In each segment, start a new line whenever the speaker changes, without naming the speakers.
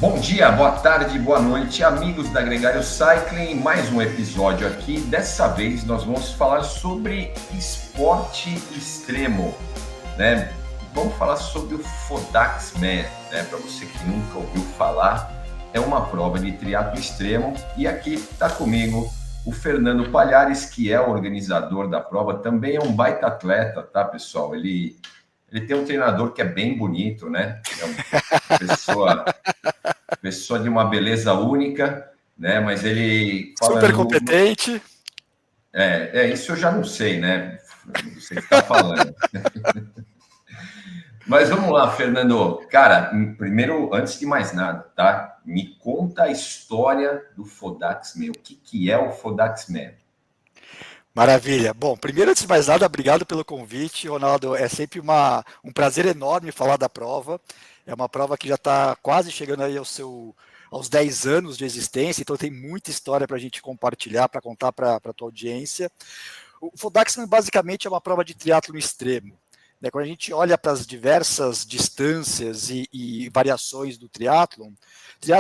Bom dia, boa tarde, boa noite, amigos da Gregário Cycling. Mais um episódio aqui. Dessa vez nós vamos falar sobre esporte extremo, né? Vamos falar sobre o Fodaxman, né? Para você que nunca ouviu falar, é uma prova de triatlo extremo. E aqui está comigo o Fernando Palhares, que é o organizador da prova. Também é um baita atleta, tá, pessoal? Ele tem um treinador que é bem bonito, né? É uma pessoa de uma beleza única, né? Mas ele
Super competente.
Isso eu já não sei, né? Você que está falando. Mas vamos lá, Fernando. Cara, primeiro, antes de mais nada, tá? Me conta a história do Fodaxman. O que é o Fodaxman?
Maravilha. Bom, primeiro, antes de mais nada, obrigado pelo convite, Ronaldo. É sempre um prazer enorme falar da prova. É uma prova que já está quase chegando aí aos 10 anos de existência, então tem muita história para a gente compartilhar, para contar para a tua audiência. O Fodaxman basicamente é uma prova de triatlo extremo. Quando a gente olha para as diversas distâncias e variações do triatlon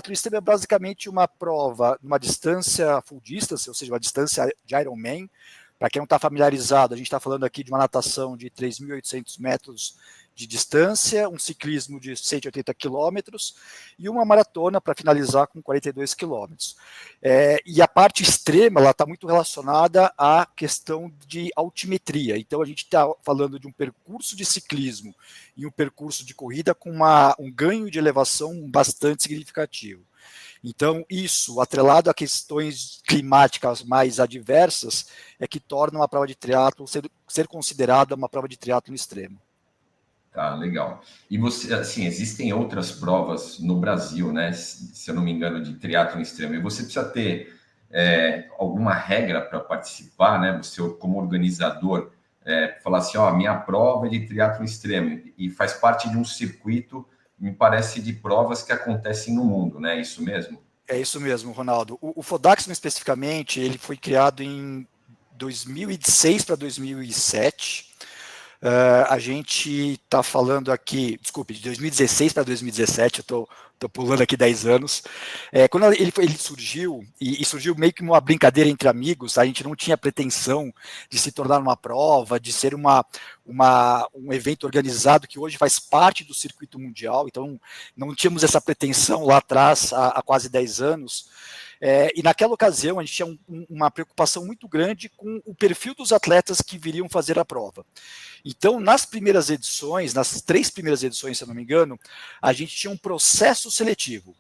extremo é basicamente uma prova numa distância full distance, ou seja, uma distância de Ironman. Para quem não está familiarizado, a gente está falando aqui de uma natação de 3.800 metros de distância, um ciclismo de 180 quilômetros e uma maratona para finalizar com 42 quilômetros. E a parte extrema está muito relacionada à questão de altimetria. Então a gente está falando de um percurso de ciclismo e um percurso de corrida com um ganho de elevação bastante significativo. Então, isso, atrelado a questões climáticas mais adversas, é que torna a prova de triatlo ser considerada uma prova de triatlo extremo.
Tá, legal. E você, assim, existem outras provas no Brasil, né? Se eu não me engano, de triatlo extremo. E você precisa ter alguma regra para participar, né? Você, como organizador, falar assim, ó, minha prova é de triatlo extremo e faz parte de um circuito, me parece, de provas que acontecem no mundo, né? É isso mesmo?
É isso mesmo, Ronaldo. O Fodaxman, especificamente, ele foi criado em 2006 para 2007. A gente está falando aqui, desculpe, de 2016 para 2017, eu estou pulando aqui 10 anos. Quando ele surgiu, e surgiu meio que uma brincadeira entre amigos, a gente não tinha pretensão de se tornar uma prova, de ser um evento organizado que hoje faz parte do circuito mundial, então não tínhamos essa pretensão lá atrás, há quase 10 anos. E naquela ocasião a gente tinha uma preocupação muito grande com o perfil dos atletas que viriam fazer a prova. Então, nas primeiras edições, nas 3 primeiras edições, se eu não me engano, a gente tinha um processo seletivo,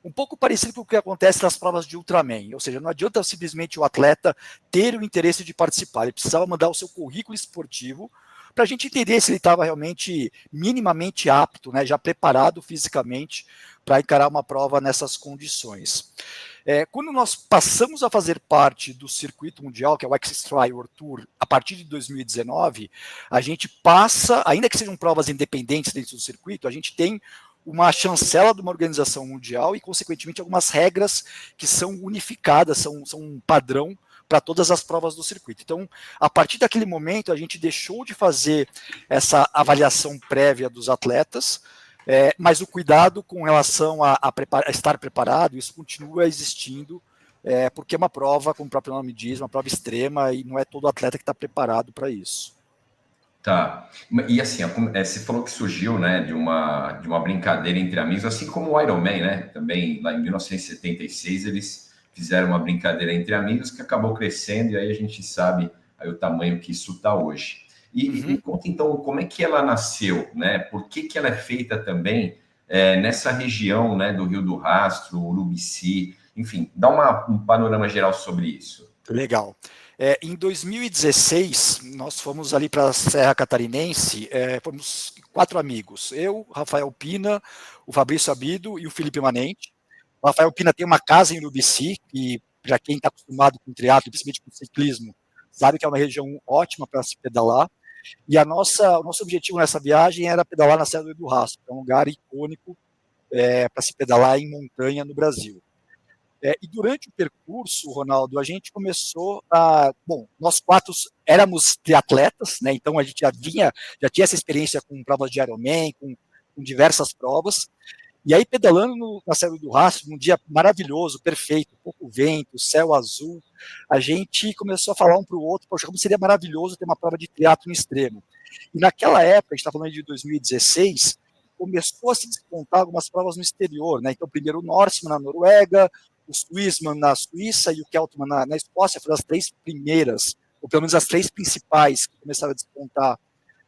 um pouco parecido com o que acontece nas provas de Ultraman, ou seja, não adianta simplesmente o atleta ter o interesse de participar, ele precisava mandar o seu currículo esportivo para a gente entender se ele estava realmente minimamente apto, né, já preparado fisicamente para encarar uma prova nessas condições. Quando nós passamos a fazer parte do circuito mundial, que é o X-Tri World Tour, a partir de 2019, a gente passa, ainda que sejam provas independentes dentro do circuito, a gente tem uma chancela de uma organização mundial e, consequentemente, algumas regras que são unificadas, são um padrão para todas as provas do circuito. Então, a partir daquele momento, a gente deixou de fazer essa avaliação prévia dos atletas, mas o cuidado com relação a estar preparado, isso continua existindo, porque é uma prova, como o próprio nome diz, uma prova extrema e não é todo atleta que está preparado para isso.
Tá. E assim, você falou que surgiu, né, de uma brincadeira entre amigos, assim como o Ironman, né? Também lá em 1976 eles fizeram uma brincadeira entre amigos que acabou crescendo e aí a gente sabe aí o tamanho que isso está hoje. E me conta então como é que ela nasceu, né? Por que ela é feita também nessa região, né, do Rio do Rastro, Urubici, enfim, dá um panorama geral sobre isso.
Legal. Em 2016, nós fomos ali para a Serra Catarinense, fomos 4 amigos, eu, Rafael Pina, o Fabrício Abido e o Felipe Manente. O Rafael Pina tem uma casa em Urubici, e para quem está acostumado com triatlo, principalmente com ciclismo, sabe que é uma região ótima para se pedalar. E o nosso objetivo nessa viagem era pedalar na Serra do Rio do Rastro, que é um lugar icônico para se pedalar em montanha no Brasil. E durante o percurso, Ronaldo, a gente começou Bom, nós 4 éramos triatletas, né? Então a gente já tinha essa experiência com provas de Ironman, com diversas provas. E aí, pedalando na Serra do Rastro, num dia maravilhoso, perfeito, pouco vento, céu azul, a gente começou a falar um para o outro, poxa, como seria maravilhoso ter uma prova de triatlo extremo. E naquela época, a gente está falando de 2016, começou a se despontar algumas provas no exterior, né? Então, primeiro o Norseman na Noruega, o Swissman na Suíça e o Keltman na Escócia, foram as três primeiras, ou pelo menos as três principais que começaram a despontar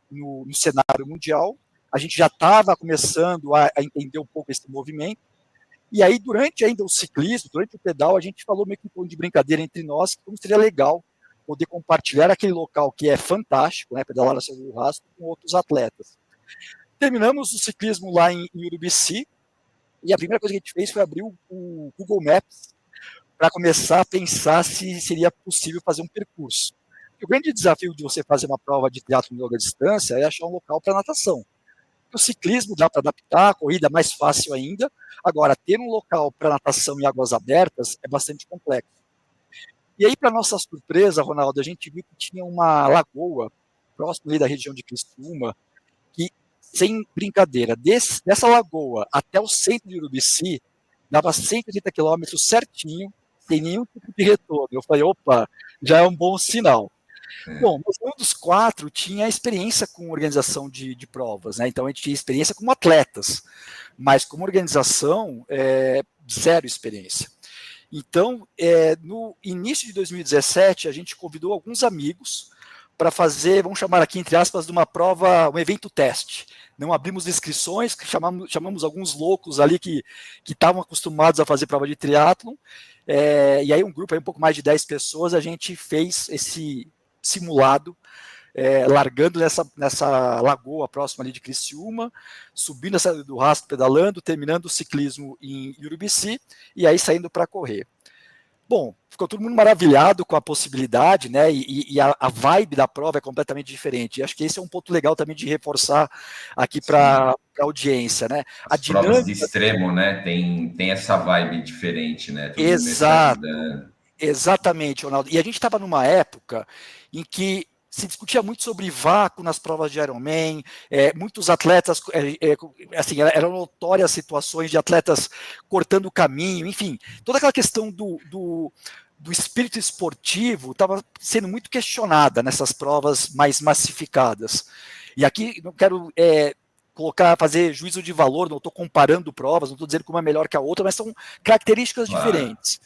no cenário mundial. A gente já estava começando a entender um pouco esse movimento. E aí, durante ainda o ciclismo, durante o pedal, a gente falou meio que um tom de brincadeira entre nós, como seria legal poder compartilhar aquele local que é fantástico, né, pedalar na Serra do Rastro, com outros atletas. Terminamos o ciclismo lá em Urubici, e a primeira coisa que a gente fez foi abrir o Google Maps para começar a pensar se seria possível fazer um percurso. O grande desafio de você fazer uma prova de triatlo de longa distância é achar um local para natação. O ciclismo dá para adaptar, a corrida é mais fácil ainda. Agora, ter um local para natação em águas abertas é bastante complexo. E aí, para nossa surpresa, Ronaldo, a gente viu que tinha uma lagoa próximo ali da região de Criciúma, que, sem brincadeira, dessa lagoa até o centro de Urubici, dava 180 quilômetros certinho, sem nenhum tipo de retorno. Eu falei, opa, já é um bom sinal. Bom, um dos quatro tinha experiência com organização de provas, né? Então a gente tinha experiência como atletas, mas como organização, zero experiência. Então, no início de 2017, a gente convidou alguns amigos para fazer, vamos chamar aqui entre aspas, de uma prova, um evento teste. Não abrimos inscrições, chamamos alguns loucos ali que estavam acostumados a fazer prova de triatlon, e aí um grupo, aí um pouco mais de 10 pessoas, a gente fez esse simulado, largando nessa lagoa próxima ali de Criciúma, subindo a Serra do Rastro, pedalando, terminando o ciclismo em Urubici, e aí saindo para correr. Bom, ficou todo mundo maravilhado com a possibilidade, né? E a vibe da prova é completamente diferente. E acho que esse é um ponto legal também de reforçar aqui para a audiência, né?
As provas de extremo, né? Tem essa vibe diferente, né? Todo
exato. Exatamente, Ronaldo. E a gente estava numa época em que se discutia muito sobre vácuo nas provas de Ironman, muitos atletas, assim, eram notórias situações de atletas cortando o caminho, enfim, toda aquela questão do espírito esportivo estava sendo muito questionada nessas provas mais massificadas. E aqui não quero fazer juízo de valor, não estou comparando provas, não estou dizendo que uma é melhor que a outra, mas são características diferentes.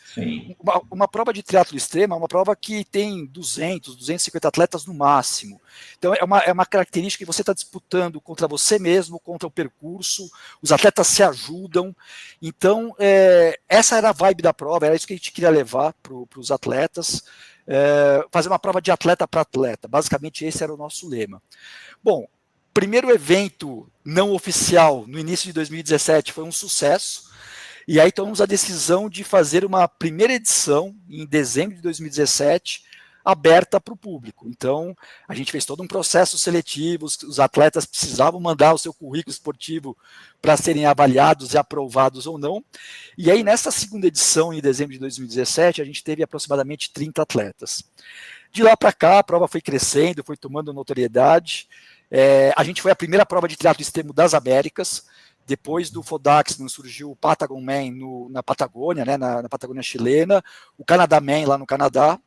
Uma prova de triatlo extremo é uma prova que tem 200, 250 atletas no máximo. Então é uma característica que você está disputando contra você mesmo, contra o percurso, os atletas se ajudam. Então essa era a vibe da prova, era isso que a gente queria levar para os atletas, fazer uma prova de atleta para atleta. Basicamente esse era o nosso lema. Bom, primeiro evento não oficial no início de 2017 foi um sucesso, e aí tomamos a decisão de fazer uma primeira edição em dezembro de 2017 aberta para o público. Então a gente fez todo um processo seletivo, os atletas precisavam mandar o seu currículo esportivo para serem avaliados e aprovados ou não, e aí nessa segunda edição em dezembro de 2017 a gente teve aproximadamente 30 atletas. De lá para cá a prova foi crescendo, foi tomando notoriedade. A gente foi a primeira prova de triatlo extremo das Américas. Depois do Fodax surgiu o Patagon Man na Patagônia, né, na Patagônia chilena, o Canadá Man lá no Canadá,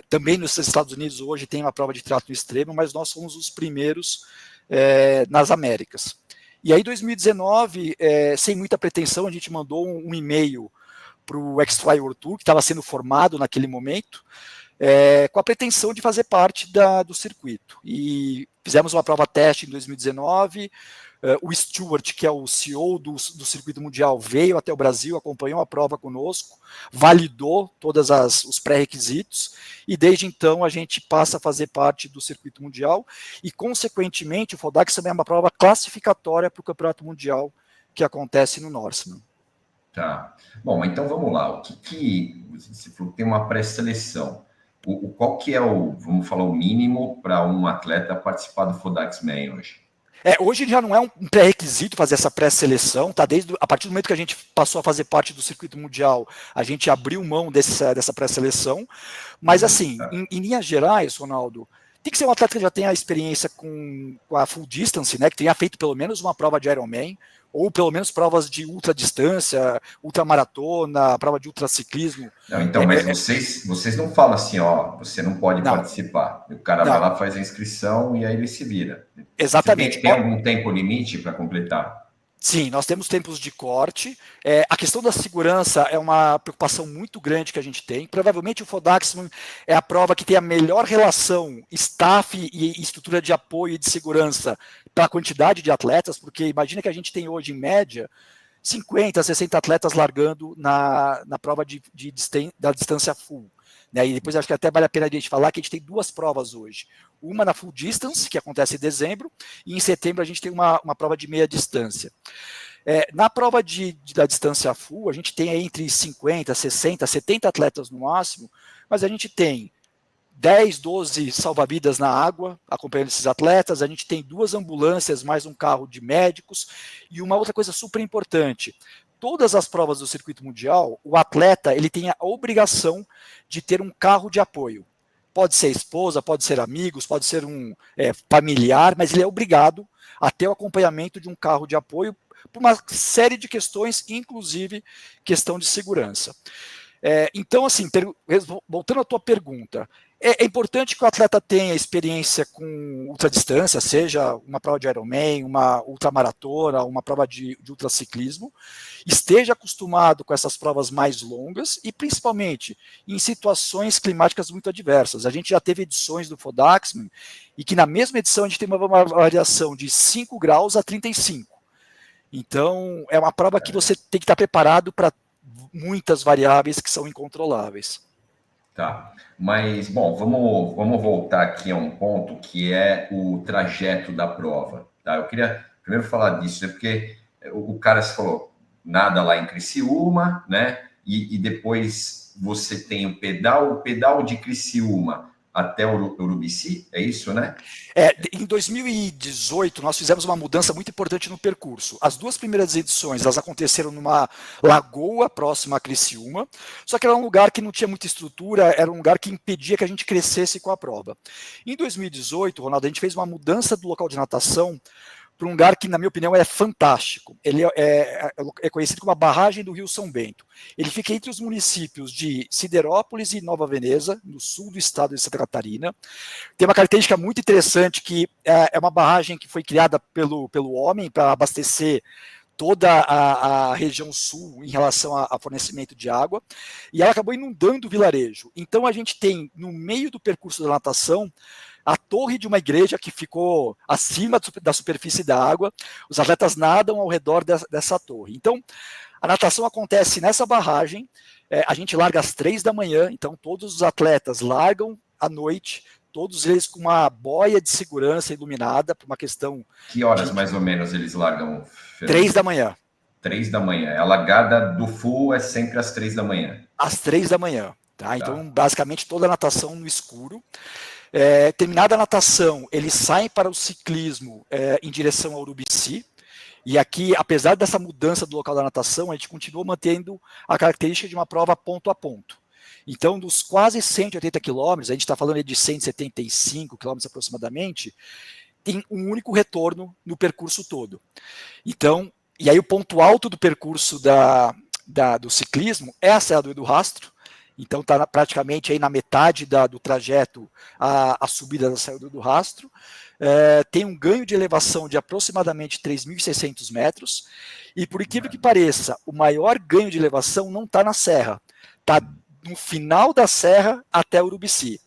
também nos Estados Unidos hoje tem uma prova de triatlo extremo, mas nós fomos os primeiros nas Américas. E aí em 2019, sem muita pretensão, a gente mandou um e-mail para o X-Fly World Tour, que estava sendo formado naquele momento, com a pretensão de fazer parte do circuito. E fizemos uma prova teste em 2019, o Stuart, que é o CEO do circuito mundial, veio até o Brasil, acompanhou a prova conosco, validou todos os pré-requisitos, e desde então a gente passa a fazer parte do circuito mundial, e consequentemente o Fodax também é uma prova classificatória para o Campeonato Mundial que acontece no Norseman.
Tá. Bom, então vamos lá. O que você falou que tem uma pré-seleção. Qual que é vamos falar, o mínimo para um atleta participar do Fodax Man hoje?
Hoje já não é um pré-requisito fazer essa pré-seleção, tá? A partir do momento que a gente passou a fazer parte do circuito mundial, a gente abriu mão dessa pré-seleção, mas assim, em linhas gerais, Ronaldo, Tem que ser um atleta que já tenha experiência com a full distance, né, que tenha feito pelo menos uma prova de Ironman, ou pelo menos provas de ultradistância, ultramaratona, prova de ultraciclismo.
Não, então, mas vocês não falam assim, ó, você não pode
Não,
participar. O cara vai
não,
lá, faz a inscrição e aí ele se vira. Você
exatamente.
tem algum tempo limite para completar?
Sim, nós temos tempos de corte. A questão da segurança é uma preocupação muito grande que a gente tem. Provavelmente o Fodaxman é a prova que tem a melhor relação staff e estrutura de apoio e de segurança para a quantidade de atletas, porque imagina que a gente tem hoje, em média, 50, 60 atletas largando na prova da distância full. Né? E depois acho que até vale a pena a gente falar que a gente tem duas provas hoje. Uma na full distance, que acontece em dezembro, e em setembro a gente tem uma prova de meia distância. Na prova da distância full, a gente tem aí entre 50, 60, 70 atletas no máximo, mas a gente tem 10, 12 salva-vidas na água, acompanhando esses atletas, a gente tem 2 ambulâncias, mais um carro de médicos, e uma outra coisa super importante, todas as provas do circuito mundial, o atleta ele tem a obrigação de ter um carro de apoio. Pode ser esposa, pode ser amigos, pode ser um familiar, mas ele é obrigado a ter o acompanhamento de um carro de apoio por uma série de questões, inclusive questão de segurança. Então, assim, voltando à tua pergunta, é importante que o atleta tenha experiência com ultradistância, seja uma prova de Ironman, uma ultramaratona, uma prova de ultraciclismo, esteja acostumado com essas provas mais longas e principalmente em situações climáticas muito adversas. A gente já teve edições do Fodaxman e que na mesma edição a gente tem uma variação de 5 graus a 35. Então, é uma prova que você tem que estar preparado para muitas variáveis que são incontroláveis.
Tá, mas, bom, vamos voltar aqui a um ponto que é o trajeto da prova, tá? Eu queria primeiro falar disso, porque o cara se falou, nada lá em Criciúma, né? E depois você tem o pedal de Criciúma até Urubici, é isso, né?
Em 2018, nós fizemos uma mudança muito importante no percurso. As 2 primeiras edições, elas aconteceram numa lagoa próxima a Criciúma, só que era um lugar que não tinha muita estrutura, era um lugar que impedia que a gente crescesse com a prova. Em 2018, Ronaldo, a gente fez uma mudança do local de natação para um lugar que, na minha opinião, é fantástico. Ele é conhecido como a barragem do Rio São Bento. Ele fica entre os municípios de Siderópolis e Nova Veneza, no sul do estado de Santa Catarina. Tem uma característica muito interessante que é uma barragem que foi criada pelo homem para abastecer toda a região sul em relação a fornecimento de água, e ela acabou inundando o vilarejo. Então a gente tem, no meio do percurso da natação, a torre de uma igreja que ficou acima da superfície da água, os atletas nadam ao redor dessa torre. Então, a natação acontece nessa barragem, a gente larga às 3 da manhã, então todos os atletas largam à noite, todos eles com uma boia de segurança iluminada, por uma questão...
Que horas mais ou menos eles largam?
3 da manhã.
3 da manhã. A largada do full é sempre às 3 da manhã.
Às 3 da manhã. Tá? Então, basicamente, toda a natação no escuro. Terminada a natação, eles saem para o ciclismo em direção ao Urubici. E aqui, apesar dessa mudança do local da natação, a gente continua mantendo a característica de uma prova ponto a ponto. Então, dos quase 180 quilômetros, a gente está falando de 175 quilômetros aproximadamente, tem um único retorno no percurso todo. Então, e aí o ponto alto do percurso do ciclismo é a Serra do Edu Rastro. Então está praticamente aí na metade do trajeto a subida da Serra do Edu Rastro. Tem um ganho de elevação de aproximadamente 3.600 metros. E por incrível que pareça, o maior ganho de elevação não está na serra. Está no final da serra até Urubici.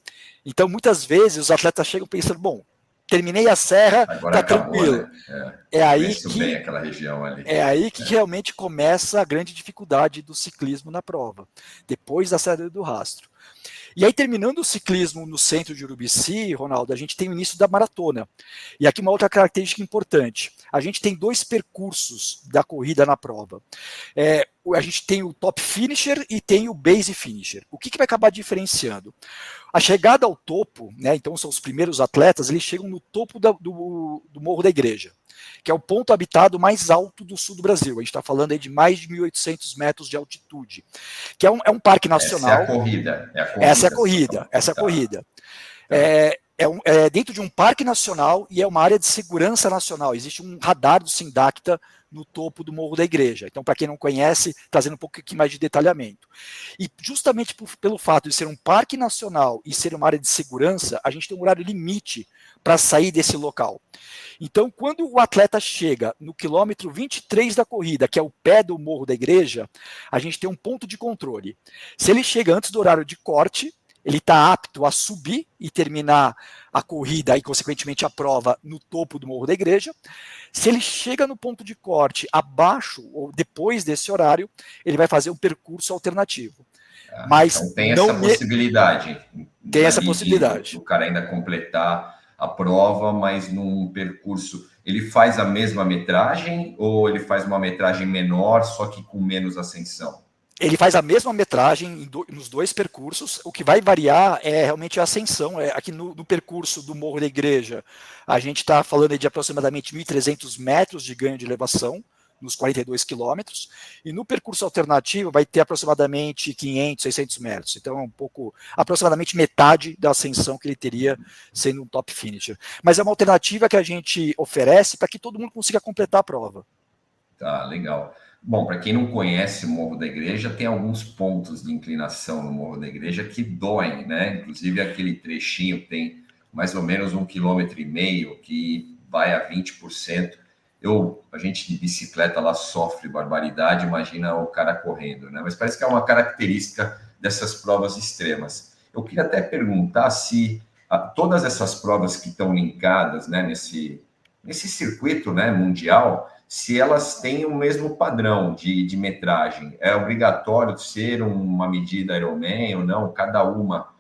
Então muitas vezes os atletas chegam pensando, bom, terminei a serra,
agora
tá
acabou,
tranquilo.
Né?
Bem
aquela região ali.
É aí que realmente começa a grande dificuldade do ciclismo na prova, depois da Serra do Rastro. E aí, terminando o ciclismo no centro de Urubici, Ronaldo, a gente tem o início da maratona. E aqui uma outra característica importante. A gente tem 2 percursos da corrida na prova. A gente tem o top finisher e tem o base finisher. O que vai acabar diferenciando? A chegada ao topo, né, então são os primeiros atletas, eles chegam no topo do Morro da Igreja, que é o ponto habitado mais alto do sul do Brasil. A gente está falando aí de mais de 1.800 metros de altitude, que é um parque nacional.
Essa é a corrida.
Essa é a corrida. É dentro de um parque nacional e é uma área de segurança nacional. Existe um radar do Sindacta no topo do Morro da Igreja. Então, para quem não conhece, trazendo um pouco mais de detalhamento. E justamente pelo fato de ser um parque nacional e ser uma área de segurança, a gente tem um horário limite para sair desse local. Então, quando o atleta chega no quilômetro 23 da corrida, que é o pé do Morro da Igreja, a gente tem um ponto de controle. Se ele chega antes do horário de corte, ele está apto a subir e terminar a corrida e, consequentemente, a prova no topo do Morro da Igreja. Se ele chega no ponto de corte abaixo ou depois desse horário, ele vai fazer um percurso alternativo. Mas
então tem essa possibilidade.
Tem essa possibilidade.
O cara ainda completar a prova, mas num percurso. Ele faz a mesma metragem ou ele faz uma metragem menor, só que com menos ascensão?
Ele faz a mesma metragem nos dois percursos. O que vai variar é realmente a ascensão. Aqui no percurso do Morro da Igreja, a gente está falando de aproximadamente 1.300 metros de ganho de elevação, nos 42 quilômetros, e no percurso alternativo vai ter aproximadamente 500, 600 metros. Então é aproximadamente metade da ascensão que ele teria sendo um top finisher. Mas é uma alternativa que a gente oferece para que todo mundo consiga completar a prova.
Tá, legal. Bom, para quem não conhece o Morro da Igreja, tem alguns pontos de inclinação no Morro da Igreja que doem, né? Inclusive aquele trechinho tem mais ou menos 1,5 km, que vai a 20%. A gente de bicicleta lá sofre barbaridade, imagina o cara correndo, né? Mas parece que é uma característica dessas provas extremas. Eu queria até perguntar se todas essas provas que estão linkadas, né, nesse circuito, né, mundial, se elas têm o mesmo padrão de metragem. É obrigatório ser uma medida Ironman ou não? Cada uma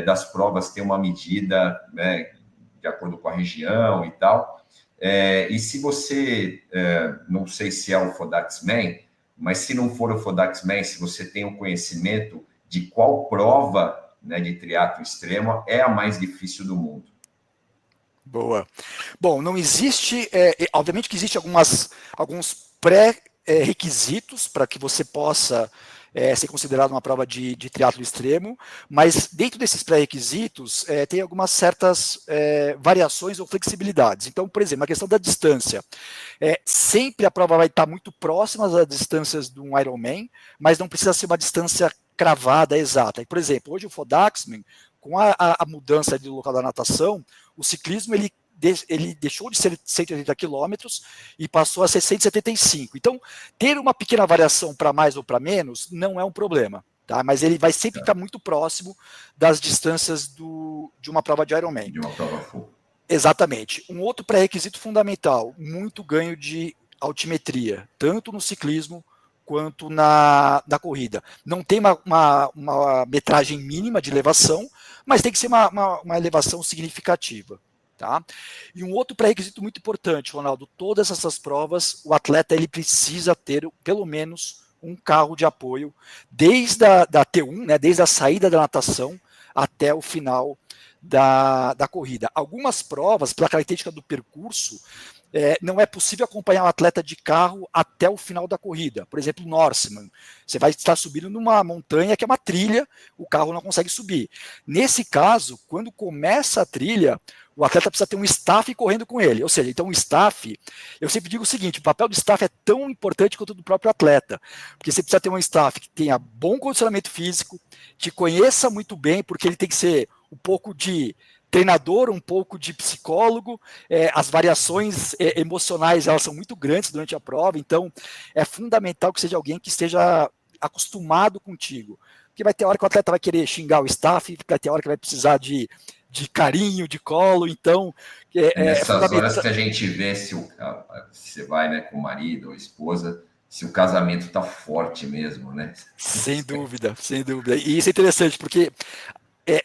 das provas tem uma medida, né, de acordo com a região e tal. E se você, não sei se é o Fodaxman, mas se não for o Fodaxman, se você tem o conhecimento de qual prova, né, de triatlo extremo é a mais difícil do mundo.
Boa. Bom, não existe, obviamente que existe alguns pré-requisitos para que você possa ser considerado uma prova de triatlo extremo, mas dentro desses pré-requisitos tem algumas certas variações ou flexibilidades. Então, por exemplo, a questão da distância. Sempre a prova vai estar muito próxima das distâncias de um Ironman, mas não precisa ser uma distância cravada, exata. E, por exemplo, hoje o Fodaxman, com a mudança do local da natação, o ciclismo ele deixou de ser 180 quilômetros e passou a ser 175. Então, ter uma pequena variação para mais ou para menos não é um problema, tá? Mas ele vai sempre estar muito próximo das distâncias de uma prova de Ironman.
De uma prova full.
Exatamente. Um outro pré-requisito fundamental, muito ganho de altimetria, tanto no ciclismo quanto na corrida. Não tem uma metragem mínima de elevação, mas tem que ser uma elevação significativa. Tá? E um outro pré-requisito muito importante, Ronaldo, todas essas provas, o atleta ele precisa ter pelo menos um carro de apoio, desde a T1, né, desde a saída da natação até o final da corrida. Algumas provas, pela característica do percurso, não é possível acompanhar o atleta de carro até o final da corrida. Por exemplo, o Norseman. Você vai estar subindo numa montanha que é uma trilha, o carro não consegue subir. Nesse caso, quando começa a trilha, o atleta precisa ter um staff correndo com ele. Ou seja, então o staff, eu sempre digo o seguinte, o papel do staff é tão importante quanto o do próprio atleta, porque você precisa ter um staff que tenha bom condicionamento físico, te conheça muito bem, porque ele tem que ser um pouco de treinador, um pouco de psicólogo, as variações emocionais elas são muito grandes durante a prova, então é fundamental que seja alguém que esteja acostumado contigo, porque vai ter hora que o atleta vai querer xingar o staff, vai ter hora que vai precisar de carinho, de colo, então...
Nessas horas que a gente vê se você vai, né, com o marido ou esposa, se o casamento tá forte mesmo, né?
Sem dúvida, sem dúvida. E isso é interessante, porque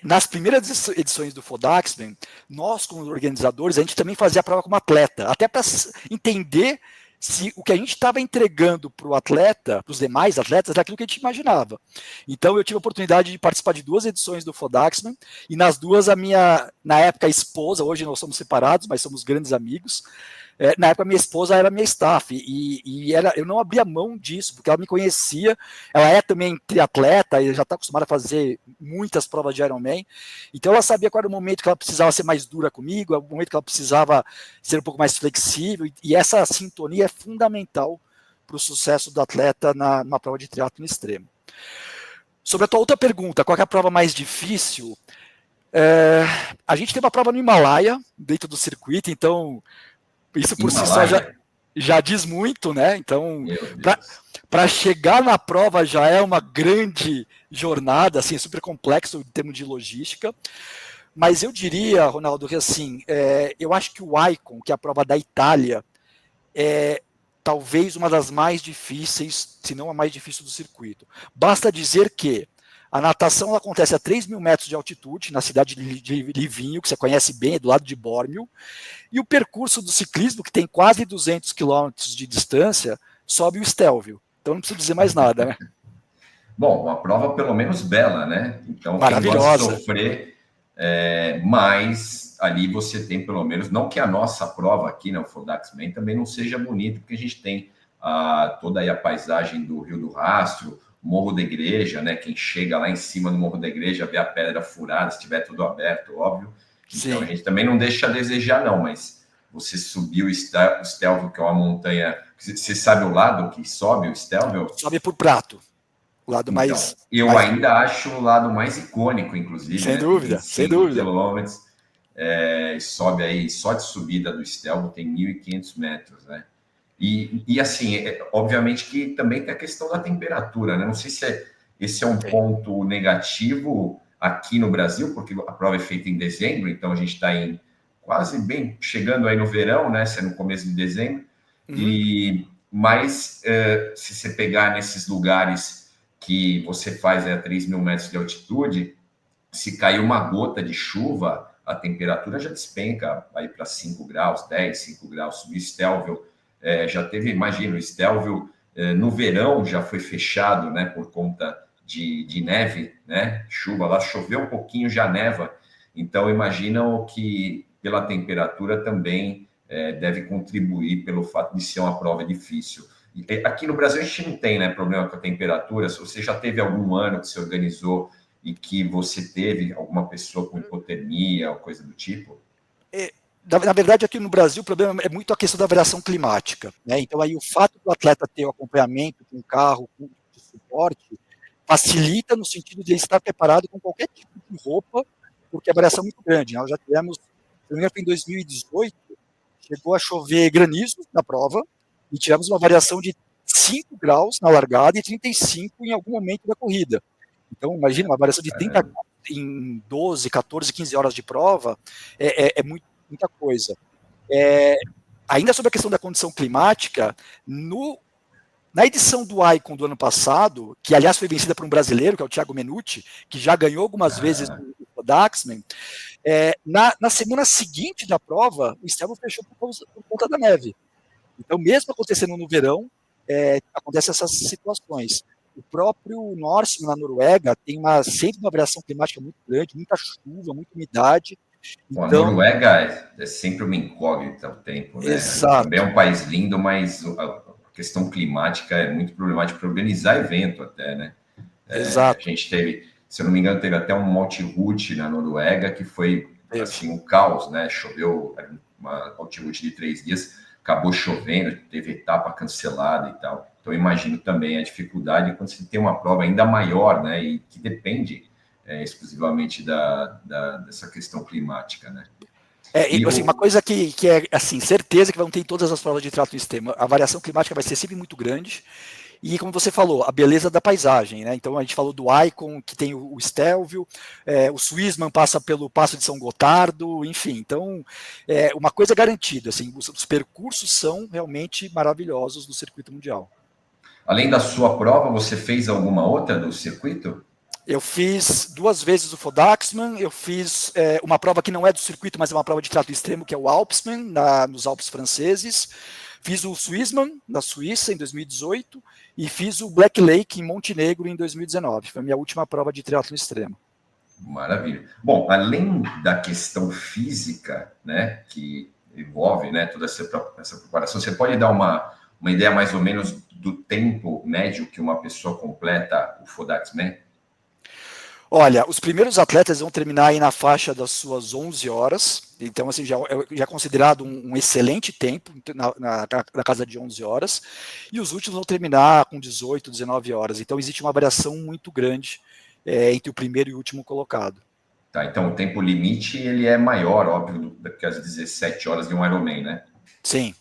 nas primeiras edições do Fodaxman, nós, como organizadores, a gente também fazia a prova como atleta, até para entender se o que a gente estava entregando para o atleta, para os demais atletas, era aquilo que a gente imaginava. Então, eu tive a oportunidade de participar de 2 edições do Fodaxman, e nas duas, na época, a esposa, hoje nós somos separados, mas somos grandes amigos, Na época, minha esposa era minha staff, e eu não abria mão disso, porque ela me conhecia, ela é também triatleta, e já está acostumada a fazer muitas provas de Ironman, então ela sabia qual era o momento que ela precisava ser mais dura comigo, o momento que ela precisava ser um pouco mais flexível, e essa sintonia é fundamental para o sucesso do atleta numa prova de triatlo extremo. Sobre a tua outra pergunta, qual é a prova mais difícil? A gente tem uma prova no Himalaia, dentro do circuito, então isso por si só já diz muito, né? Então, para chegar na prova já é uma grande jornada, assim, super complexo em termos de logística. Mas eu diria, Ronaldo, que assim, eu acho que o Icon, que é a prova da Itália, é talvez uma das mais difíceis, se não a mais difícil do circuito. Basta dizer que a natação ela acontece a 3.000 metros de altitude, na cidade de Livigno, que você conhece bem, é do lado de Bormio, e o percurso do ciclismo, que tem quase 200 quilômetros de distância, sobe o Stelvio. Então não preciso dizer mais nada, né?
Bom, uma prova pelo menos bela, né? Então,
maravilhosa.
Quem gosta de sofrer, mas ali você tem pelo menos, não que a nossa prova aqui, né, o Fodaxman, também não seja bonita, porque a gente tem toda aí a paisagem do Rio do Rastro, Morro da Igreja, né? Quem chega lá em cima do Morro da Igreja vê a pedra furada, se estiver tudo aberto, óbvio. Então Sim. A gente também não deixa a desejar, não, mas você subiu o Stelvio, que é uma montanha. Você sabe o lado que sobe o Stelvio?
Sobe por Prato. O lado
então,
mais.
Eu ainda acho o lado mais icônico, inclusive.
Sem dúvida, sem dúvida.
Quilômetros, sobe aí, só de subida do Stelvio tem 1.500 metros, né? E assim, obviamente que também tem a questão da temperatura, né? Não sei se esse é um ponto negativo aqui no Brasil, porque a prova é feita em dezembro, então a gente está quase bem chegando aí no verão, né? Se é no começo de dezembro. Mas se você pegar nesses lugares que você faz a 3.000 metros de altitude, se cair uma gota de chuva, a temperatura já despenca, vai para 5 graus, 10, 5 graus, subir Stelvio. Já teve, imagina, o Stelvio no verão já foi fechado, né, por conta de neve, né, chuva, lá choveu um pouquinho, já neva, então imaginam que pela temperatura também deve contribuir pelo fato de ser uma prova difícil. Aqui no Brasil a gente não tem, né, problema com a temperatura. Se você já teve algum ano que se organizou e que você teve alguma pessoa com hipotermia ou coisa do tipo?
Na verdade, aqui no Brasil, o problema é muito a questão da variação climática, né? Então, aí o fato do atleta ter o acompanhamento com um carro de suporte facilita no sentido de ele estar preparado com qualquer tipo de roupa, porque a variação é muito grande. Nós já tivemos, se não me engano, em 2018, chegou a chover granizo na prova e tivemos uma variação de 5 graus na largada e 35 em algum momento da corrida. Então, imagina, uma variação de 30 graus em 12, 14, 15 horas de prova é muita coisa. Ainda sobre a questão da condição climática, na edição do Icon do ano passado, que aliás foi vencida por um brasileiro, que é o Thiago Menucci, que já ganhou algumas vezes no Fodaxman, na semana seguinte da prova, o Stelvio fechou por conta da neve. Então, mesmo acontecendo no verão, acontecem essas situações. O próprio Norseman, na Noruega, tem sempre uma variação climática muito grande, muita chuva, muita umidade.
Então, a Noruega é sempre uma incógnita o tempo, né?
Exato.
Também é um país lindo, mas a questão climática é muito problemática para organizar evento até, né?
Exato.
A gente teve, se eu não me engano, teve até um Monte-Route na Noruega que foi assim, um caos, né? Choveu uma Monte-Route de 3 dias, acabou chovendo, teve etapa cancelada e tal. Então, eu imagino também a dificuldade quando você tem uma prova ainda maior, né? E que depende exclusivamente dessa questão climática, né?
Assim, uma coisa que é assim, certeza que vão ter em todas as provas de triatlo extremo, a variação climática vai ser sempre muito grande, e como você falou, a beleza da paisagem, né? Então a gente falou do Icon, que tem o Stelvio, o Swissman passa pelo Passo de São Gotardo, enfim, então uma coisa garantida, assim, os percursos são realmente maravilhosos do circuito mundial.
Além da sua prova, você fez alguma outra do circuito?
Eu fiz 2 vezes o Fodaxman, eu fiz uma prova que não é do circuito, mas é uma prova de triatlo extremo, que é o Alpsman, nos Alpes franceses. Fiz o Swissman, na Suíça, em 2018, e fiz o Black Lake, em Montenegro, em 2019. Foi a minha última prova de triatlo extremo.
Maravilha. Bom, além da questão física, né, que envolve, né, toda essa preparação. Você pode dar uma ideia mais ou menos do tempo médio que uma pessoa completa o FODAX-Man?
Olha, os primeiros atletas vão terminar aí na faixa das suas 11 horas, então assim, já é considerado um excelente tempo, na casa de 11 horas, e os últimos vão terminar com 18, 19 horas, então existe uma variação muito grande entre o primeiro e o último colocado.
Tá, então o tempo limite ele é maior, óbvio, do que as 17 horas de um Ironman, né?
Sim,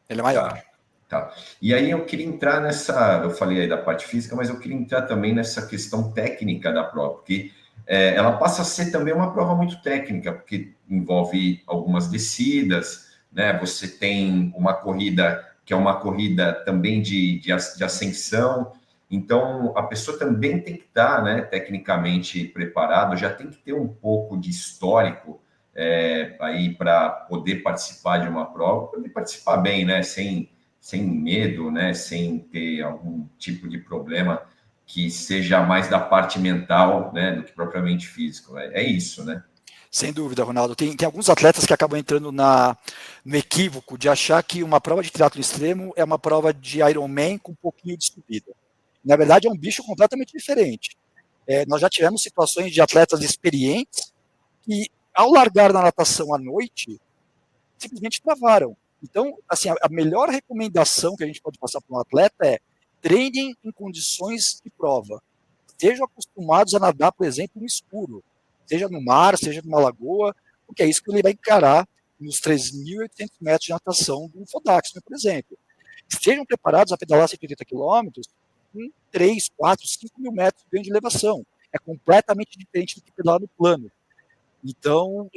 ele é maior.
Tá. E aí eu queria entrar nessa, eu falei aí da parte física, mas eu queria entrar também nessa questão técnica da prova, porque ela passa a ser também uma prova muito técnica, porque envolve algumas descidas, né? Você tem uma corrida que é uma corrida também de ascensão, então a pessoa também tem que estar, né, tecnicamente preparada, já tem que ter um pouco de histórico aí para poder participar de uma prova, poder participar bem, né? Sem medo, né, sem ter algum tipo de problema que seja mais da parte mental, né, do que propriamente físico. É isso, né?
Sem dúvida, Ronaldo. Tem alguns atletas que acabam entrando no equívoco de achar que uma prova de triatlo extremo é uma prova de Ironman com um pouquinho de subida. Na verdade, é um bicho completamente diferente. Nós já tivemos situações de atletas experientes que, ao largar na natação à noite, simplesmente travaram. Então, assim, a melhor recomendação que a gente pode passar para um atleta é treinem em condições de prova. Sejam acostumados a nadar, por exemplo, no escuro, seja no mar, seja numa lagoa, porque é isso que ele vai encarar nos 3.800 metros de natação do FODAX, por exemplo. Estejam preparados a pedalar 180 quilômetros com 3, 4, 5 mil metros de ganho de elevação. É completamente diferente do que pedalar no plano. Então,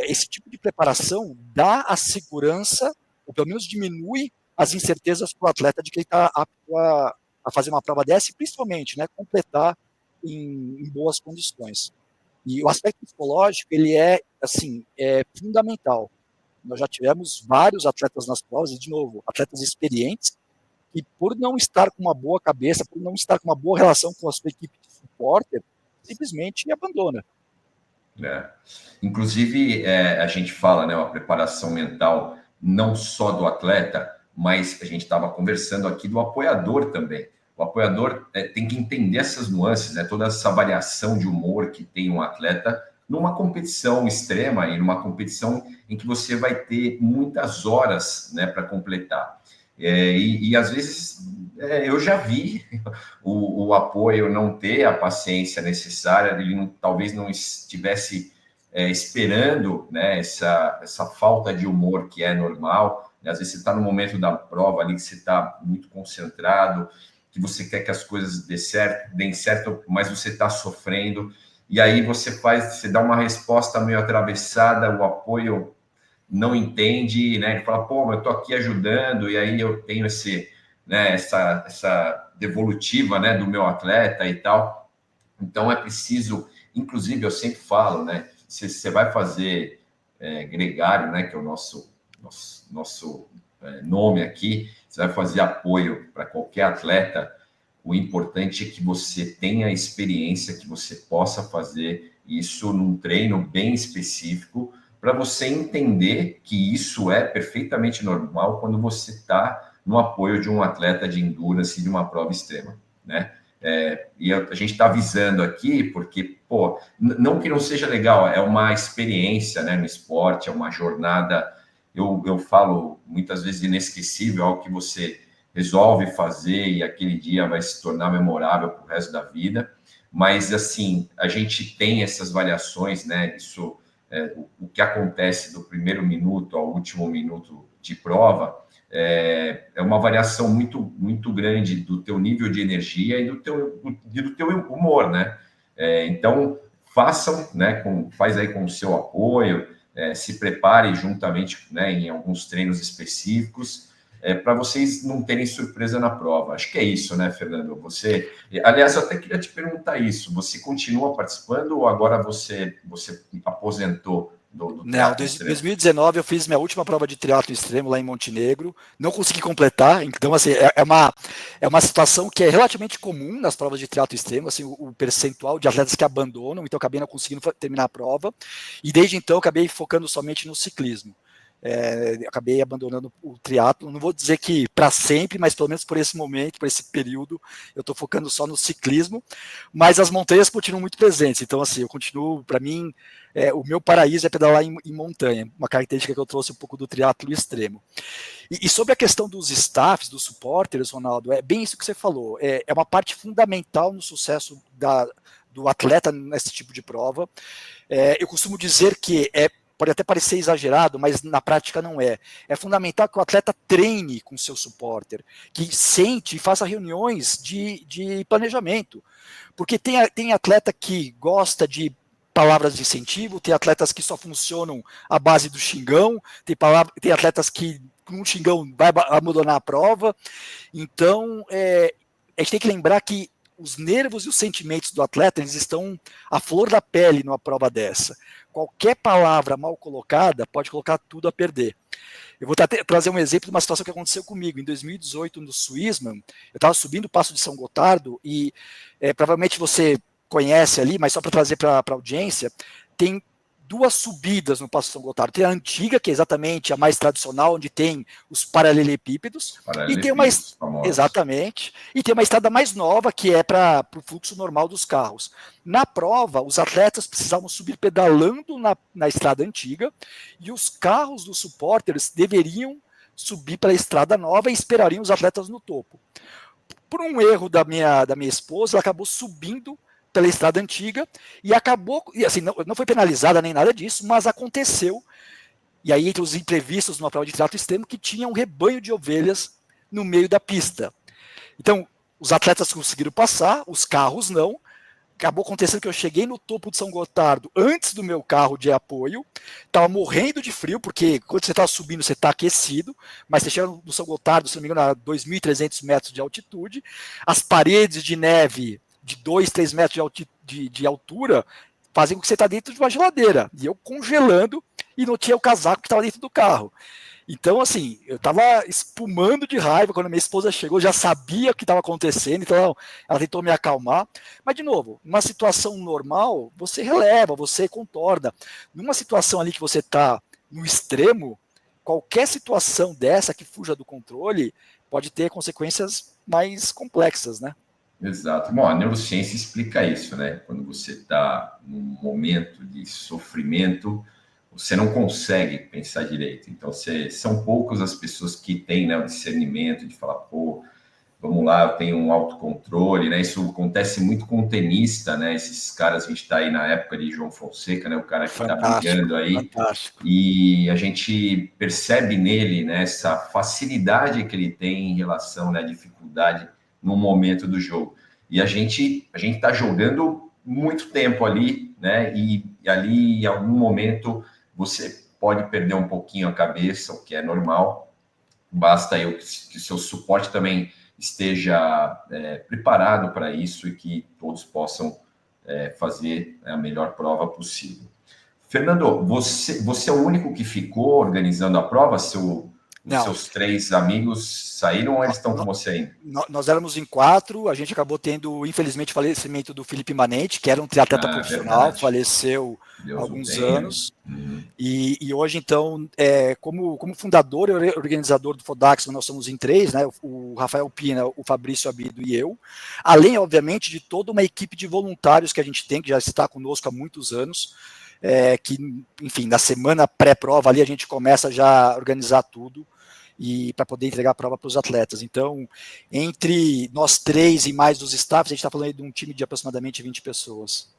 esse tipo de preparação dá a segurança, ou pelo menos diminui as incertezas para o atleta de que ele está apto a fazer uma prova dessa e, principalmente, né, completar em boas condições. E o aspecto psicológico, ele assim, fundamental. Nós já tivemos vários atletas nas provas, e, de novo, atletas experientes, que por não estar com uma boa cabeça, por não estar com uma boa relação com a sua equipe de suporte, simplesmente abandona.
Inclusive, a gente fala, né, uma preparação mental não só do atleta, mas a gente estava conversando aqui do apoiador também. O apoiador tem que entender essas nuances, né, toda essa variação de humor que tem um atleta numa competição extrema e numa competição em que você vai ter muitas horas, né, para completar. E às vezes eu já vi o apoio não ter a paciência necessária, ele talvez não estivesse esperando, né, essa falta de humor que é normal. Às vezes você está no momento da prova ali que você está muito concentrado, que você quer que as coisas deem certo, mas você está sofrendo, e aí você dá uma resposta meio atravessada, o apoio não entende, né? Ele fala, pô, mas eu tô aqui ajudando, e aí eu tenho essa devolutiva, né, do meu atleta e tal. Então é preciso, inclusive eu sempre falo, né, se você vai fazer gregário, né, que é o nosso nome aqui, você vai fazer apoio para qualquer atleta, o importante é que você tenha experiência, que você possa fazer isso num treino bem específico, para você entender que isso é perfeitamente normal quando você está no apoio de um atleta de endurance de uma prova extrema, né? E a gente está avisando aqui porque, pô, não que não seja legal, é uma experiência, né, no esporte, é uma jornada, eu falo muitas vezes inesquecível, algo que você resolve fazer e aquele dia vai se tornar memorável para o resto da vida, mas, assim, a gente tem essas variações, né, isso... o que acontece do primeiro minuto ao último minuto de prova é uma variação muito, muito grande do teu nível de energia e do teu humor, né? Então, façam, né, faz aí com o seu apoio, se prepare juntamente, né, em alguns treinos específicos, para vocês não terem surpresa na prova. Acho que é isso, né, Fernando? Aliás, eu até queria te perguntar isso. Você continua participando ou agora você aposentou do
Não,
triatlo
em
extremo?
2019 eu fiz minha última prova de triatlo extremo lá em Montenegro, não consegui completar, então assim, é uma situação que é relativamente comum nas provas de triatlo extremo, assim, o percentual de atletas que abandonam, então eu acabei não conseguindo terminar a prova, e desde então eu acabei focando somente no ciclismo. acabei abandonando o triatlo. Não vou dizer que para sempre, mas pelo menos por esse momento, por esse período, eu estou focando só no ciclismo, mas as montanhas continuam muito presentes. Então, assim, eu continuo, para mim, o meu paraíso é pedalar em montanha, uma característica que eu trouxe um pouco do triatlo extremo. E sobre a questão dos staffs, dos supporters, Ronaldo, é bem isso que você falou. É uma parte fundamental no sucesso do atleta nesse tipo de prova. Eu costumo dizer que pode até parecer exagerado, mas na prática não é. É fundamental que o atleta treine com seu supporter, que sente e faça reuniões de planejamento. Porque tem atleta que gosta de palavras de incentivo, tem atletas que só funcionam à base do xingão, tem atletas que com um xingão vai abandonar a prova. Então, a gente tem que lembrar que os nervos e os sentimentos do atleta, eles estão à flor da pele numa prova dessa. Qualquer palavra mal colocada pode colocar tudo a perder. Eu vou trazer um exemplo de uma situação que aconteceu comigo. Em 2018, no Swissman, eu estava subindo o Passo de São Gotardo e provavelmente você conhece ali, mas só para trazer para a audiência, tem duas subidas no Passo de São Gotardo. Tem a antiga, que é exatamente a mais tradicional, onde tem os paralelepípedos. E tem uma exatamente. E tem uma estrada mais nova, que é para o fluxo normal dos carros. Na prova, os atletas precisavam subir pedalando na estrada antiga, e os carros dos supporters deveriam subir para a estrada nova e esperariam os atletas no topo. Por um erro da minha esposa, ela acabou subindo pela estrada antiga e acabou, e assim, não foi penalizada nem nada disso, mas aconteceu, e aí entre os imprevistos numa prova de triatlo extremo, que tinha um rebanho de ovelhas no meio da pista. Então, os atletas conseguiram passar, os carros não. Acabou acontecendo que eu cheguei no topo de São Gotardo antes do meu carro de apoio, estava morrendo de frio, porque quando você está subindo você está aquecido, mas você chega no São Gotardo, se não me engano, a 2.300 metros de altitude, as paredes de neve de 2, 3 metros de altura fazem com que você está dentro de uma geladeira, e eu congelando e não tinha o casaco que estava dentro do carro. Então, assim, eu estava espumando de raiva quando minha esposa chegou, já sabia o que estava acontecendo, então ela tentou me acalmar. Mas, de novo, numa situação normal, você releva, você contorna. Numa situação ali que você está no extremo, qualquer situação dessa que fuja do controle pode ter consequências mais complexas, né?
Exato. Bom, a neurociência explica isso, né? Quando você está num momento de sofrimento, você não consegue pensar direito. Então, são poucas as pessoas que têm, né, o discernimento de falar, pô, vamos lá, eu tenho um autocontrole, né? Isso acontece muito com o tenista, né? Esses caras, a gente está aí na época de João Fonseca, né? O cara que está brigando aí. Fantástico. E a gente percebe nele, né, essa facilidade que ele tem em relação, né, à dificuldade no momento do jogo. E a gente está jogando muito tempo ali, né? E ali, em algum momento, você pode perder um pouquinho a cabeça, o que é normal. Basta aí que o seu suporte também esteja preparado para isso e que todos possam fazer a melhor prova possível. Fernando, você é o único que ficou organizando a prova? Seus 3 amigos saíram ou eles estão com você ainda?
Nós éramos em 4, a gente acabou tendo, infelizmente, o falecimento do Felipe Manente, que era um triatleta profissional, verdade. Faleceu há alguns anos. Uhum. E hoje, então, como fundador e organizador do Fodaxman, nós somos em 3, né? O Rafael Pina, o Fabrício Abido e eu. Além, obviamente, de toda uma equipe de voluntários que a gente tem, que já está conosco há muitos anos. Que, enfim, na semana pré-prova ali a gente começa já a organizar tudo e para poder entregar a prova para os atletas. Então, entre nós 3 e mais dos staffs, a gente está falando aí de um time de aproximadamente 20 pessoas.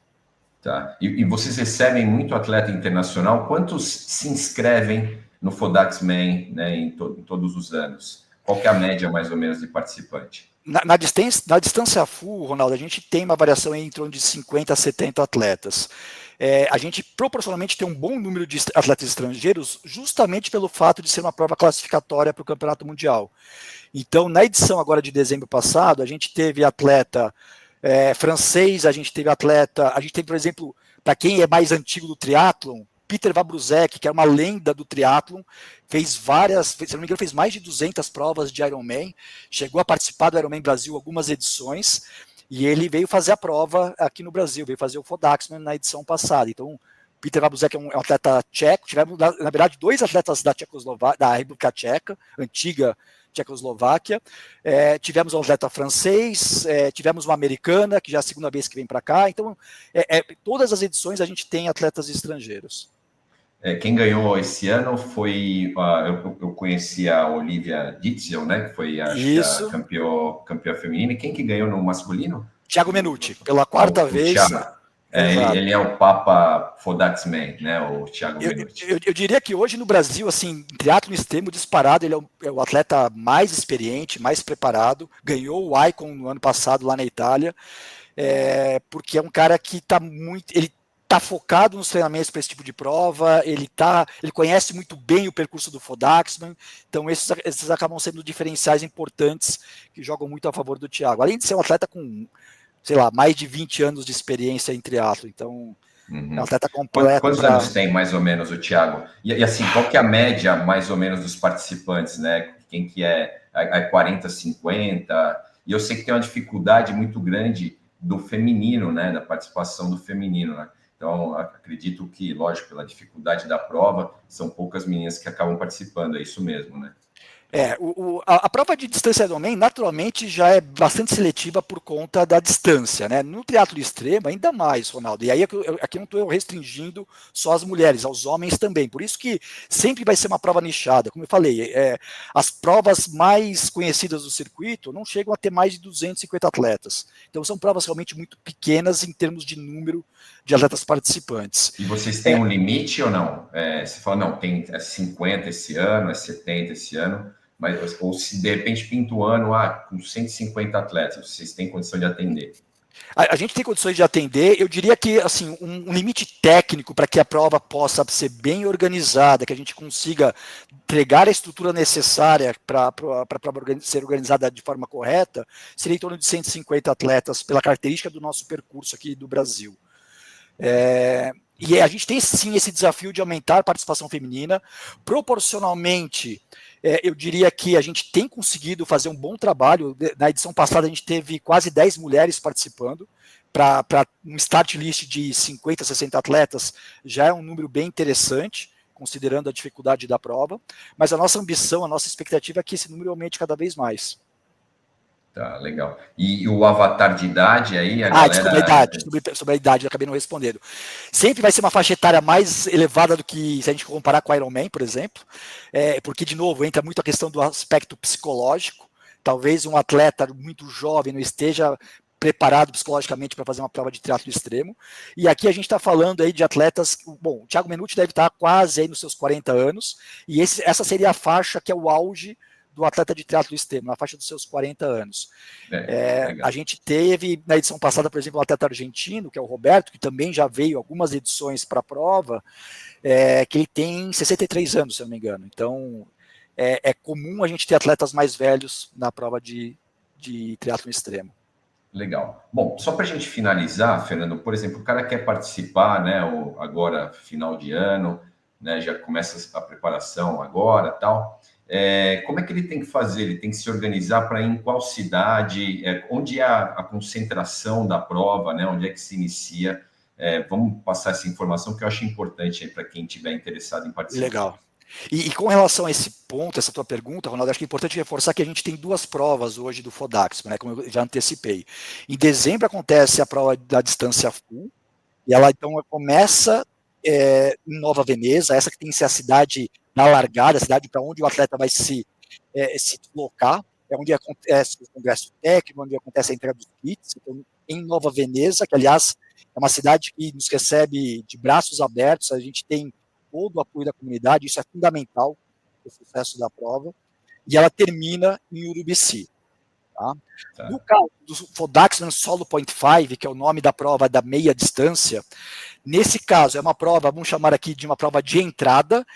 Tá. E vocês recebem muito atleta internacional? Quantos se inscrevem no Fodaxman, né, em todos os anos? Qual que é a média, mais ou menos, de participante?
Na distância full, Ronaldo, a gente tem uma variação em torno de 50 a 70 atletas. A gente proporcionalmente tem um bom número de atletas estrangeiros justamente pelo fato de ser uma prova classificatória para o Campeonato Mundial. Então, na edição agora de dezembro passado, a gente teve atleta francês, a gente teve, por exemplo, para quem é mais antigo do triatlon, Peter Vabruzek, que é uma lenda do triatlon, fez se não me engano, fez mais de 200 provas de Ironman, chegou a participar do Ironman Brasil algumas edições, e ele veio fazer a prova aqui no Brasil, veio fazer o Fodaxman na edição passada. Então, Peter Babuzek é um atleta tcheco. Tivemos, na verdade, 2 atletas da da República Tcheca, antiga Tchecoslováquia. Tivemos um atleta francês, tivemos uma americana, que já é a segunda vez que vem para cá. Então, todas as edições a gente tem atletas estrangeiros.
Quem ganhou esse ano foi, eu conheci a Olivia Ditzel, né, que foi, acho que a campeã feminina. E quem que ganhou no masculino?
Thiago Menucci, pela 4ª vez.
Thiago. Ele é o Papa Fodax Man, né, o Thiago Menucci.
Eu diria que hoje no Brasil, assim, em triatlo extremo disparado, ele é o atleta mais experiente, mais preparado. Ganhou o Icon no ano passado lá na Itália, porque é um cara que está muito... Ele está focado nos treinamentos para esse tipo de prova, ele conhece muito bem o percurso do Fodaxman, então esses acabam sendo diferenciais importantes que jogam muito a favor do Thiago. Além de ser um atleta com, sei lá, mais de 20 anos de experiência em triatlo, então é um atleta completo.
Quantos anos tem mais ou menos o Thiago? E assim, qual que é a média mais ou menos dos participantes, né? Quem que é 40, 50? E eu sei que tem uma dificuldade muito grande do feminino, né? Da participação do feminino, né? Então, acredito que, lógico, pela dificuldade da prova, são poucas meninas que acabam participando, é isso mesmo, né?
A prova de distância do homem, naturalmente, já é bastante seletiva por conta da distância, né? No triatlo extremo, ainda mais, Ronaldo. E aí aqui não estou restringindo só as mulheres, aos homens também. Por isso que sempre vai ser uma prova nichada. Como eu falei, as provas mais conhecidas do circuito não chegam a ter mais de 250 atletas. Então são provas realmente muito pequenas em termos de número de atletas participantes.
E vocês têm um limite ou não? Você fala, não, tem 50 esse ano, é 70 esse ano. Mas, ou se de repente pinta o ano com 150 atletas, vocês têm condição de atender?
A gente tem condições de atender. Eu diria que assim, um limite técnico para que a prova possa ser bem organizada, que a gente consiga entregar a estrutura necessária para a prova ser organizada de forma correta, seria em torno de 150 atletas, pela característica do nosso percurso aqui do Brasil. E a gente tem sim esse desafio de aumentar a participação feminina. Proporcionalmente, eu diria que a gente tem conseguido fazer um bom trabalho. Na edição passada a gente teve quase 10 mulheres participando, para um start list de 50, 60 atletas, já é um número bem interessante, considerando a dificuldade da prova, mas a nossa ambição, a nossa expectativa é que esse número aumente cada vez mais.
Tá, legal. E o avatar de idade aí, a galera...
Desculpa, sobre a idade, eu acabei não respondendo. Sempre vai ser uma faixa etária mais elevada do que se a gente comparar com o Ironman, por exemplo, porque, de novo, entra muito a questão do aspecto psicológico. Talvez um atleta muito jovem não esteja preparado psicologicamente para fazer uma prova de triatlo extremo. E aqui a gente está falando aí de atletas... Bom, o Thiago Menucci deve estar quase aí nos seus 40 anos, e essa seria a faixa que é o auge do atleta de triatlo extremo, na faixa dos seus 40 anos. A gente teve, na edição passada, por exemplo, um atleta argentino, que é o Roberto, que também já veio algumas edições para a prova, que ele tem 63 anos, se eu não me engano. Então, é comum a gente ter atletas mais velhos na prova de triatlo extremo.
Legal. Bom, só para a gente finalizar, Fernando, por exemplo, o cara quer participar, né, agora, final de ano, né, já começa a preparação agora, tal... como é que ele tem que fazer? Ele tem que se organizar para ir em qual cidade? Onde é a concentração da prova? Né? Onde é que se inicia? Vamos passar essa informação que eu acho importante para quem estiver interessado em participar.
Legal. E com relação a esse ponto, essa tua pergunta, Ronaldo, acho que é importante reforçar que a gente tem 2 provas hoje do Fodaxman, né, como eu já antecipei. Em dezembro acontece a prova da distância full, e ela então começa em Nova Veneza, essa que tem que ser a cidade na largada, a cidade para onde o atleta vai se deslocar, é onde acontece o congresso técnico, onde acontece a entrega dos kits. Então, em Nova Veneza, que aliás é uma cidade que nos recebe de braços abertos, a gente tem todo o apoio da comunidade, isso é fundamental para o sucesso da prova, e ela termina em Urubici. Tá? No caso do Fodaxman Solo Point 5, que é o nome da prova da meia distância, nesse caso é uma prova, vamos chamar aqui de uma prova de entrada,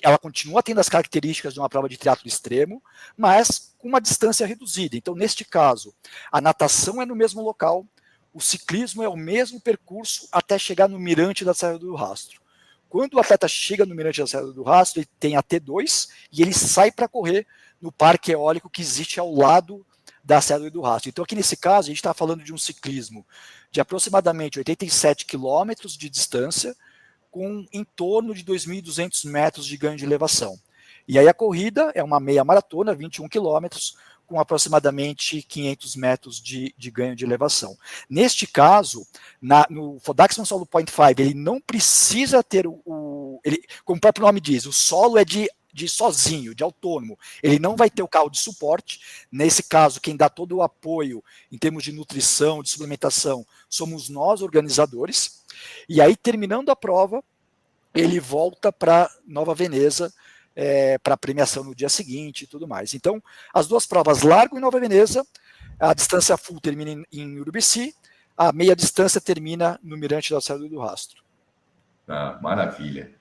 ela continua tendo as características de uma prova de triatlo extremo, mas com uma distância reduzida. Então, neste caso, a natação é no mesmo local, o ciclismo é o mesmo percurso até chegar no mirante da Serra do Rastro. Quando o atleta chega no mirante da Serra do Rastro, ele tem a T2 e ele sai para correr no parque eólico que existe ao lado da Serra do Rastro. Então, aqui nesse caso, a gente está falando de um ciclismo de aproximadamente 87 quilômetros de distância, com em torno de 2.200 metros de ganho de elevação. E aí a corrida é uma meia maratona, 21 quilômetros, com aproximadamente 500 metros de ganho de elevação. Neste caso, no Fodaxman Solo Point 5, ele não precisa ter ele, como o próprio nome diz, o solo é de sozinho, de autônomo. Ele não vai ter o carro de suporte. Nesse caso, quem dá todo o apoio em termos de nutrição, de suplementação, somos nós, organizadores. E aí, terminando a prova, ele volta para Nova Veneza, para a premiação no dia seguinte e tudo mais. Então, as duas provas largam em Nova Veneza, a distância full termina em Urubici, a meia distância termina no Mirante da Serra do Rastro.
Ah, maravilha.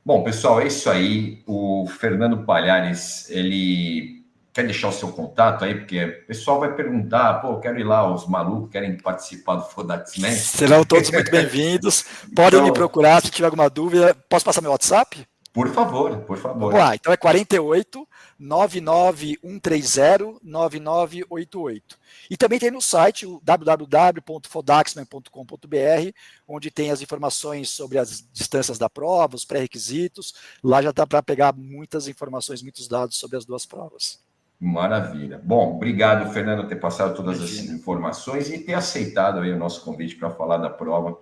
Bom, pessoal, é isso aí. O Fernando Palhares, ele quer deixar o seu contato aí, porque o pessoal vai perguntar, pô, quero ir lá, os malucos querem participar do Fodaxman.
Serão todos muito bem-vindos. Podem me procurar se tiver alguma dúvida. Posso passar meu WhatsApp?
Por favor, por favor.
Vamos lá, então é 48 99130 9988. E também tem no site o www.fodaxman.com.br, onde tem as informações sobre as distâncias da prova, os pré-requisitos. Lá já dá para pegar muitas informações, muitos dados sobre as duas provas.
Maravilha. Bom, obrigado, Fernando, por ter passado todas as informações e ter aceitado aí o nosso convite para falar da prova.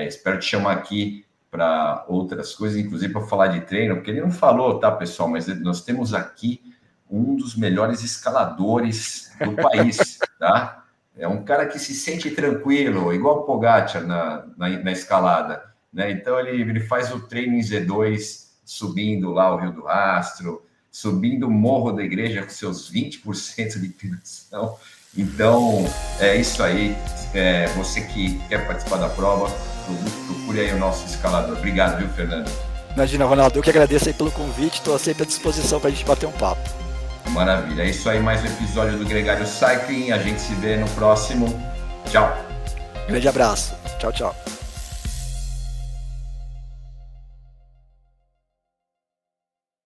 Espero te chamar aqui para outras coisas, inclusive para falar de treino, porque ele não falou, tá, pessoal? Mas nós temos aqui um dos melhores escaladores do país, tá? É um cara que se sente tranquilo, igual o Pogacar na escalada, né? Então ele faz o treino em Z2, subindo lá o Rio do Rastro, subindo o Morro da Igreja com seus 20% de inclinação. Então, é isso aí. Você que quer participar da prova, procure aí o nosso escalador. Obrigado, viu, Fernando?
Imagina, Ronaldo, eu que agradeço aí pelo convite, estou sempre à disposição para a gente bater um papo.
Maravilha, é isso aí, mais um episódio do Gregário Cycling, a gente se vê no próximo. Tchau.
Grande abraço, tchau, tchau.